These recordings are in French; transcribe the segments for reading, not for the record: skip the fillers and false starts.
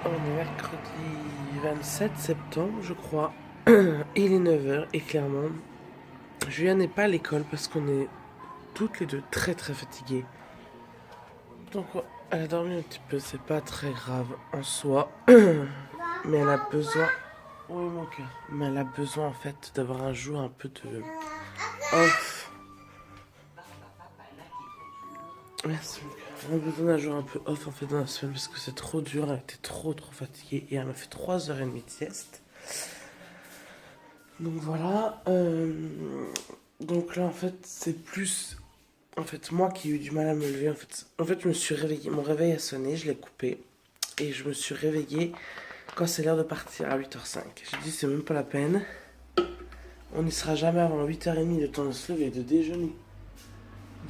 On est mercredi 27 septembre, je crois. Il est 9 h et clairement, Julia n'est pas à l'école parce qu'on est toutes les deux très très fatiguées. Donc elle a dormi un petit peu, c'est pas très grave en soi. Mais elle a besoin... Oui mon cœur. Mais elle a besoin en fait d'avoir un jour un peu de off. Merci mon cœur. Elle a besoin d'un jour un peu off en fait dans la semaine parce que c'est trop dur, elle était trop fatiguée et elle m'a fait 3h30 de sieste. Donc voilà. Donc là en fait c'est plus en fait moi qui ai eu du mal à me lever. En fait je me suis réveillée, mon réveil a sonné, je l'ai coupé et je me suis réveillée quand c'est l'heure de partir à 8h05. J'ai dit c'est même pas la peine. On n'y sera jamais avant 8h30, le temps de se lever, de déjeuner,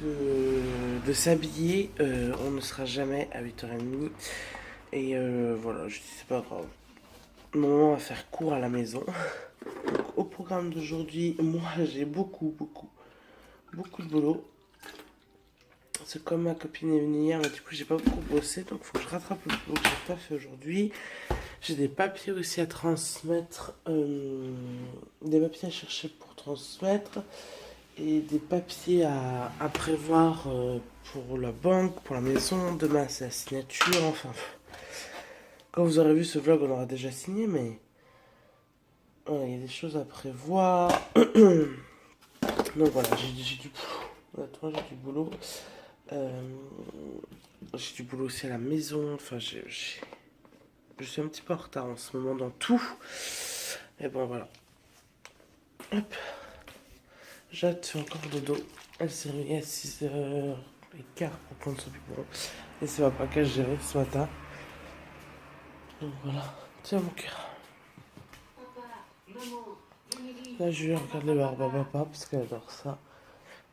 de s'habiller. On ne sera jamais à 8h30. Et voilà, je dis c'est pas grave. Mon maman va faire court à la maison. Donc, au programme d'aujourd'hui, moi j'ai beaucoup de boulot. C'est comme ma copine est venue hier, mais du coup j'ai pas beaucoup bossé, donc faut que je rattrape le boulot que j'ai pas fait aujourd'hui. J'ai des papiers aussi à transmettre, des papiers à chercher pour transmettre, et des papiers à prévoir pour la banque, pour la maison. Demain c'est la signature, enfin. Quand vous aurez vu ce vlog, on aura déjà signé, mais voilà, il y a des choses à prévoir. Donc voilà, j'ai du boulot. Attends, j'ai du boulot. J'ai du boulot aussi à la maison. Enfin, je suis un petit peu en retard en ce moment dans tout. Mais bon, voilà. Hop. Jade fait encore dodo. Elle s'est réveillée à 6h15 pour prendre son biberon. Et c'est papa qui a géré ce matin. Donc voilà. Tiens mon cœur. Là, je lui regarde le barbe à papa parce qu'elle adore ça.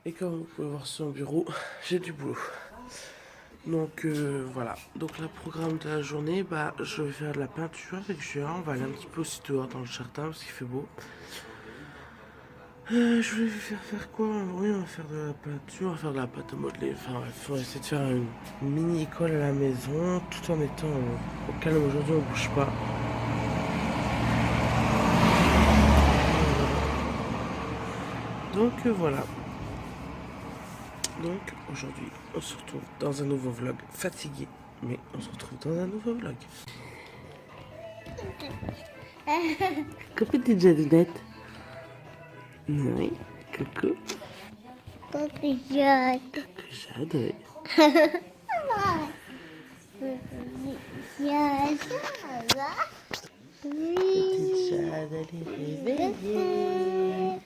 Et comme vous pouvez voir sur mon bureau, j'ai du boulot. Donc voilà. Donc le programme de la journée, bah je vais faire de la peinture avec Julia. On va aller un petit peu aussi dehors dans le jardin parce qu'il fait beau. Je vais faire quoi? Oui, on va faire de la peinture, on va faire de la pâte à modeler. Enfin bref, on va essayer de faire une mini école à la maison tout en étant au calme. Aujourd'hui, on bouge pas. Donc voilà. Donc aujourd'hui, on se retrouve dans un nouveau vlog. Fatigué, mais on se retrouve dans un nouveau vlog. Coucou petite Jadinette. Oui, coucou. Coucou Jade. Coucou Jade, oui. Jade. Petite Jade, elle est réveillée.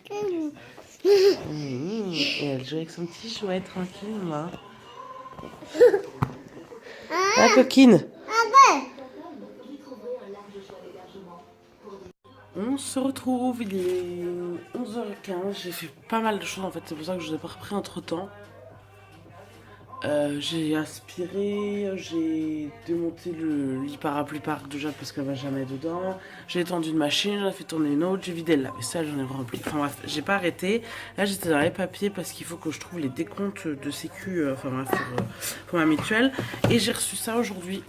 Et elle joue avec son petit jouet tranquillement. La coquine. On se retrouve, il est 11h15. J'ai fait pas mal de choses en fait, c'est pour ça que je vous ai pas repris entre temps. J'ai aspiré, j'ai démonté le lit parapluie parc de Jade parce qu'elle va jamais dedans. J'ai étendu une machine, j'en ai fait tourner une autre, j'ai vidé le lave-vaisselle, j'en ai rempli. Enfin bref, j'ai pas arrêté. Là j'étais dans les papiers parce qu'il faut que je trouve les décomptes de sécu, enfin bref, pour ma mutuelle. Et j'ai reçu ça aujourd'hui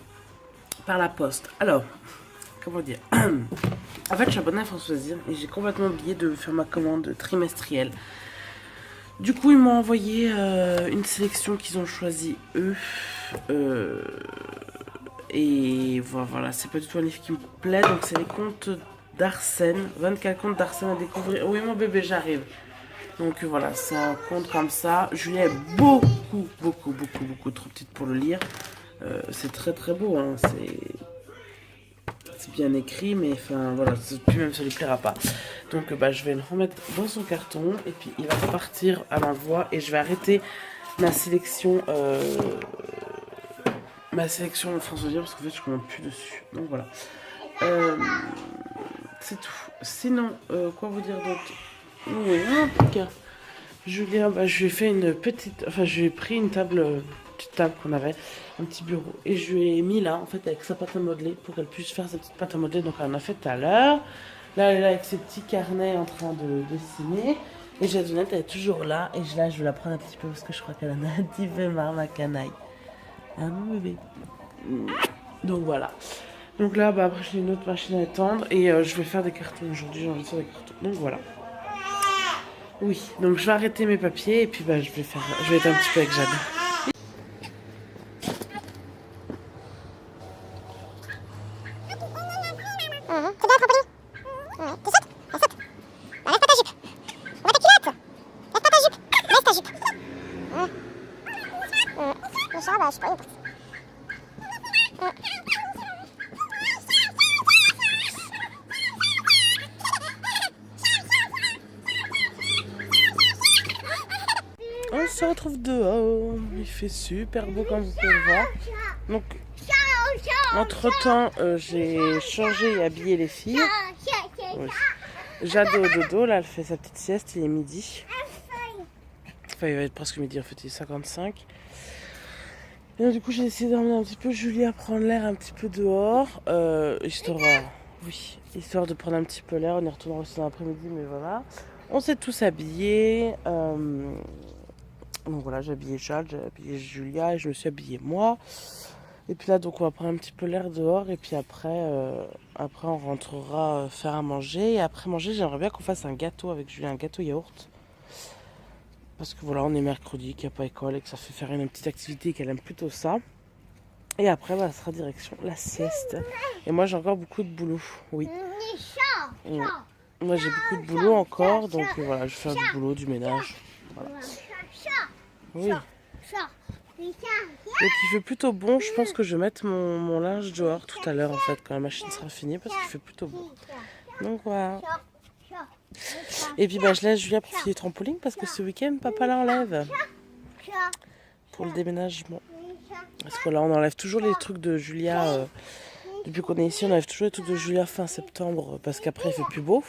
par la poste. Alors, comment dire? En fait je suis abonnée à France Loisirs et j'ai complètement oublié de faire ma commande trimestrielle. Du coup, ils m'ont envoyé une sélection qu'ils ont choisi eux. Et voilà, c'est pas du tout un livre qui me plaît. Donc, c'est les contes d'Arsène. 24 contes d'Arsène à découvrir. Oui, mon bébé, j'arrive. Donc, voilà, c'est un conte comme ça. Julia est beaucoup trop petite pour le lire. C'est très beau, hein. C'est bien écrit, mais enfin voilà, puis même ça lui plaira pas. Donc bah, je vais le remettre dans son carton et puis il va repartir à l'envoi et je vais arrêter ma sélection France Loisirs parce qu'en fait je commande plus dessus. Donc voilà. C'est tout. Sinon, quoi vous dire d'autre? Oui, en tout cas. Julien, bah, je lui ai fait une petite... Enfin, je lui ai pris une petite table qu'on avait, un petit bureau. Et je lui ai mis là, en fait, avec sa pâte à modeler, pour qu'elle puisse faire sa petite pâte à modeler. Donc, elle en a fait tout à l'heure. Là, elle est là avec ses petits carnets en train de dessiner. Et Jadinette, elle est toujours là. Et là, je vais la prendre un petit peu parce que je crois qu'elle en a un petit peu marre, ma canaille. Hein, mon bébé? Donc, voilà. Donc là, bah, après, j'ai une autre machine à étendre et je vais faire des cartons aujourd'hui. J'ai envie de faire des cartons. Donc voilà. Oui, donc je vais arrêter mes papiers et puis bah, je vais être un petit peu avec Jade. On se retrouve dehors. Il fait super beau comme vous pouvez le voir. Donc, entre-temps, j'ai changé et habillé les filles. Oui. Jade au dodo, là, elle fait sa petite sieste, il est midi. Enfin, il va être presque midi, en fait, il est 55. Et donc, du coup, j'ai essayé d'emmener un petit peu Julie à prendre l'air un petit peu dehors. Histoire de prendre un petit peu l'air. On y retournera aussi dans l'après-midi, mais voilà. On s'est tous habillés. Donc voilà, j'ai habillé Jade, j'ai habillé Julia et je me suis habillée moi. Et puis là, donc on va prendre un petit peu l'air dehors et puis après on rentrera faire à manger. Et après manger, j'aimerais bien qu'on fasse un gâteau avec Julia, un gâteau yaourt. Parce que voilà, on est mercredi, qu'il n'y a pas école et que ça fait faire une petite activité et qu'elle aime plutôt ça. Et après, bah, ça sera direction la sieste. Et moi, j'ai encore beaucoup de boulot, oui. Moi, j'ai beaucoup de boulot encore, donc voilà, je vais faire du boulot, du ménage. Voilà. Oui. Donc il fait plutôt bon, je pense que je vais mettre mon linge dehors tout à l'heure en fait quand la machine sera finie parce qu'il fait plutôt bon. Donc voilà. Et puis bah, je laisse Julia pour filer trampoline parce que ce week-end papa l'enlève pour le déménagement. Parce que là on enlève toujours les trucs de Julia, depuis qu'on est ici on enlève toujours les trucs de Julia fin septembre parce qu'après il fait plus beau.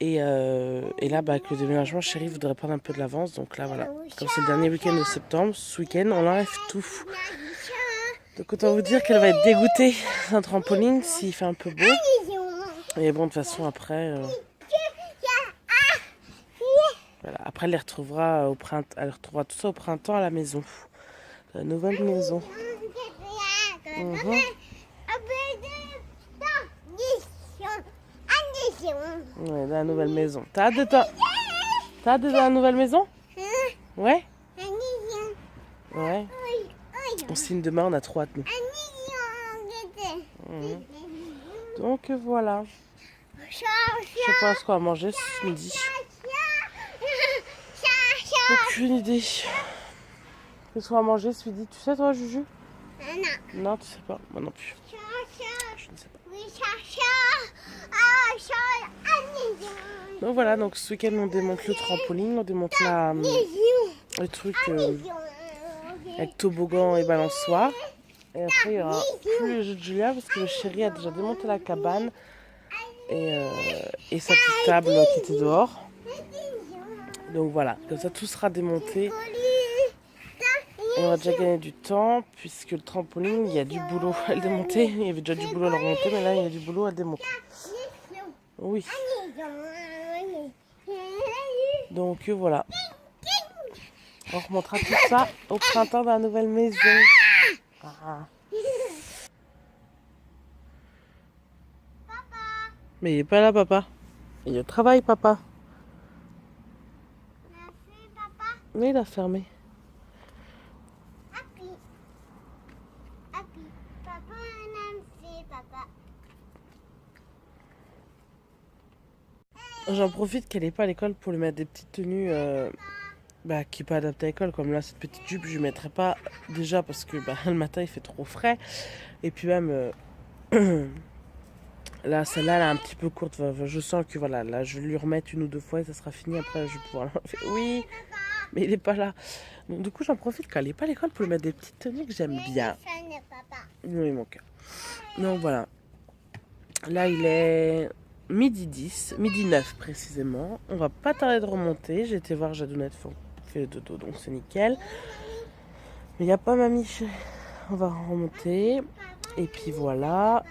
Et là, bah, avec le déménagement, chérie voudrait prendre un peu de l'avance. Donc là, voilà. Comme c'est le dernier week-end de septembre, ce week-end, on enlève tout. Donc autant vous dire qu'elle va être dégoûtée d'un trampoline s'il fait un peu beau. Et bon, de toute façon, après... voilà. Après, elle les retrouvera au printemps. Elle retrouvera tout ça au printemps à la maison. La nouvelle maison. Ouais, dans la nouvelle maison. T'as hâte de dans la nouvelle maison? Ouais? Ouais. On signe demain, on a trop hâte, nous. Donc voilà. Je sais pas ce qu'on va manger ce midi. Aucune idée. Qu'est-ce qu'on va manger ce midi? Tu sais toi, Juju? Non, tu sais pas. Moi non plus. Je ne sais pas. Donc voilà, donc ce week-end on démonte le trampoline, on démonte le truc avec toboggan et balançoire. Et après il y aura plus les jeux de Julia parce que le chéri a déjà démonté la cabane et sa petite table qui était dehors. Donc voilà, comme ça tout sera démonté. Et on va déjà gagner du temps puisque le trampoline, il y a du boulot à le démonter. Il y avait déjà du boulot à le remonter, mais là il y a du boulot à le démonter. Oui. Donc voilà. On remontera tout ça au printemps dans la nouvelle maison. Ah. Mais il est pas là, papa. Il est au travail, papa. Mais il a fermé. J'en profite qu'elle n'est pas à l'école pour lui mettre des petites tenues qui n'est pas adaptées à l'école. Comme là, cette petite jupe, je ne lui mettrai pas déjà parce que le matin, il fait trop frais. Et puis même, là, celle-là, elle est un petit peu courte. Je sens que voilà, là, je vais lui remettre une ou deux fois et ça sera fini. Après, je vais pouvoir l'enlever. Oui, mais il n'est pas là. Donc, du coup, j'en profite qu'elle n'est pas à l'école pour lui mettre des petites tenues que j'aime bien. Oui, mon cœur. Donc voilà. Là, il est... midi 10, midi 9 précisément. On va pas tarder de remonter. J'ai été voir Jadounette fait le dodo, donc c'est nickel. Mais il n'y a pas mamie. On va remonter. Et puis voilà.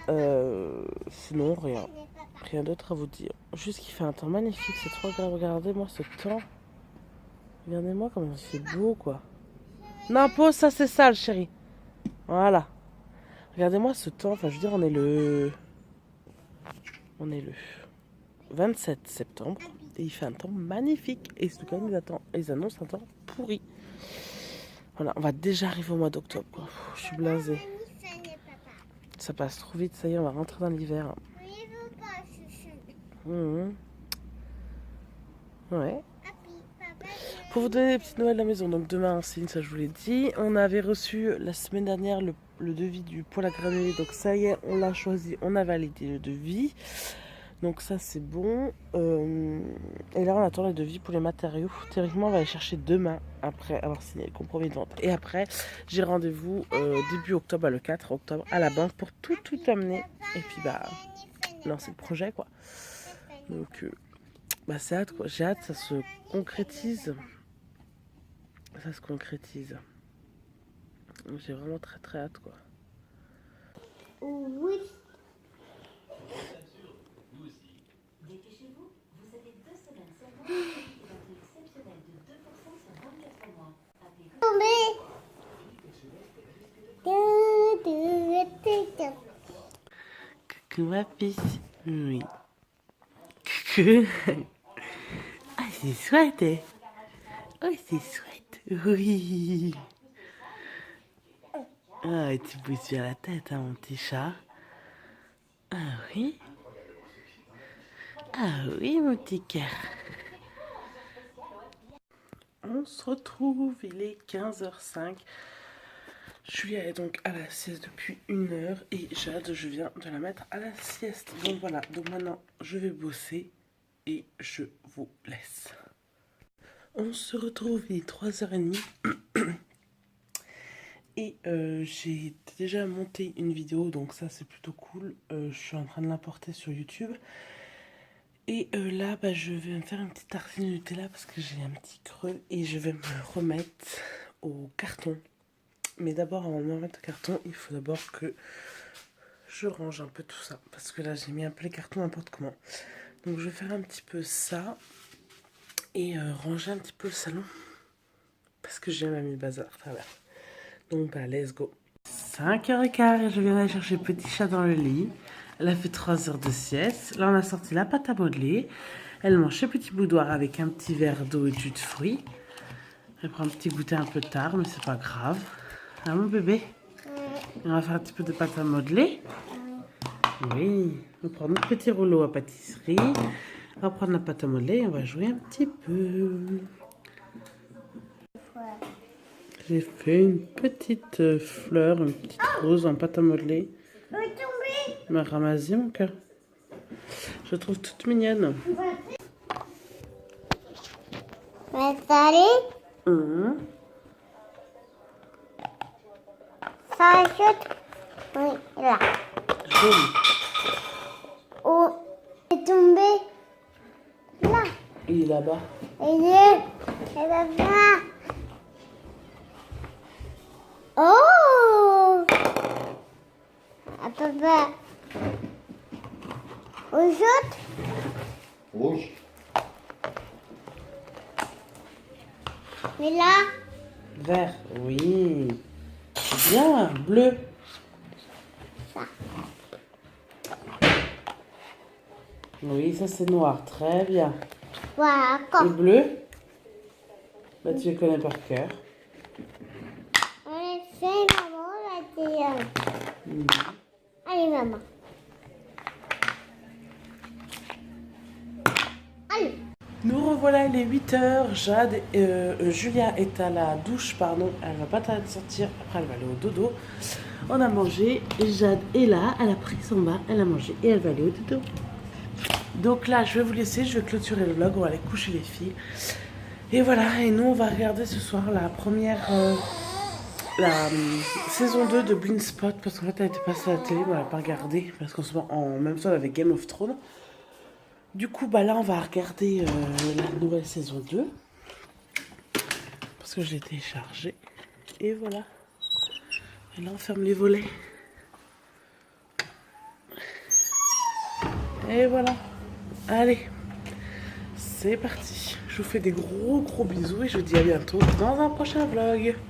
Sinon, rien. Rien d'autre à vous dire. Juste qu'il fait un temps magnifique. C'est trop agréable. Regardez-moi ce temps. Regardez-moi comme il fait beau, quoi. Non, pause, ça c'est sale, chérie. Voilà. Regardez-moi ce temps, enfin je veux dire on est le 27 septembre et il fait un temps magnifique et ce quand même ils annoncent un temps pourri. Voilà, on va déjà arriver au mois d'octobre quoi. Je suis blasée. Ça passe trop vite, ça y est, on va rentrer dans l'hiver. Ouais. Pour vous donner des petites nouvelles de la maison, donc demain on signe, ça je vous l'ai dit. On avait reçu la semaine dernière le devis du poêle à granulés, donc ça y est, on l'a choisi, on a validé le devis. Donc ça c'est bon. Et là on attend le devis pour les matériaux. Théoriquement on va aller chercher demain après avoir signé le compromis de vente. Et après j'ai rendez-vous début octobre, le 4 octobre à la banque pour tout amener. Et puis lancer le projet quoi. Donc c'est hâte quoi. J'ai hâte, ça se concrétise. Ça se concrétise. J'ai vraiment très hâte quoi. Oui. Dépêchez-vous, vous avez 2 semaines seulement pour une batterie exceptionnelle de 2% sur 24 mois. Coucou ma fille. Oui. Coucou. Ah c'est chouette. Oh c'est chouette. Oui. Ah et tu bouges bien la tête hein mon petit chat. Ah oui. Ah oui mon petit cœur. On se retrouve, il est 15h05. Julia est donc à la sieste depuis 1 heure et Jade, je viens de la mettre à la sieste. Donc voilà, donc maintenant je vais bosser et je vous laisse. On se retrouve, il est 3h30 et j'ai déjà monté une vidéo, donc ça c'est plutôt cool. Je suis en train de l'importer sur YouTube. Et là, je vais me faire une petite tartine de Nutella parce que j'ai un petit creux et je vais me remettre au carton. Mais d'abord, avant de me remettre au carton, il faut d'abord que je range un peu tout ça. Parce que là, j'ai mis un peu les cartons n'importe comment. Donc, je vais faire un petit peu ça et ranger un petit peu le salon. Parce que j'ai même mis le bazar à travers. Donc, let's go. 5h15 et je viens d'aller chercher petit chat dans le lit. Elle a fait 3 heures de sieste. Là, on a sorti la pâte à modeler. Elle mange ses petits boudoirs avec un petit verre d'eau et de jus de fruits. Elle prend un petit goûter un peu tard, mais c'est pas grave. Ah, mon bébé? On va faire un petit peu de pâte à modeler. Oui. On va prendre notre petit rouleau à pâtisserie. On va prendre la pâte à modeler et on va jouer un petit peu. J'ai fait une petite fleur, une petite rose en pâte à modeler. Ma ramassée mon cœur. Je la trouve toute mignonne. Ça chute. Oui, là. Joli. Oh, il est tombé. Là. Il est là-bas. Il est là-bas. Oh! Papa. On saute? Rouge. Mais là. Vert, oui. Bien, bleu. Ça. Oui, ça c'est noir, très bien. Voilà, Et comme. bleu? Tu les connais par cœur. On essaie, maman, la télé. Allez, maman. Allez. Nous revoilà, il est 8h. Jade, Julia est à la douche, pardon. Elle va pas tarder de sortir. Après, elle va aller au dodo. On a mangé. Jade est là. Elle a pris son bain. Elle a mangé et elle va aller au dodo. Donc là, je vais vous laisser. Je vais clôturer le vlog. On va aller coucher les filles. Et voilà. Et nous, on va regarder ce soir la première... la saison 2 de Blind Spot. Parce qu'en fait, elle était passée à la télé. Mais on l'a pas regardé. Parce qu'en ce moment, en même temps, avec Game of Thrones. Du coup, là, on va regarder la nouvelle saison 2. Parce que je l'ai téléchargée. Et voilà. Et là, on ferme les volets. Et voilà. Allez. C'est parti. Je vous fais des gros bisous et je vous dis à bientôt dans un prochain vlog.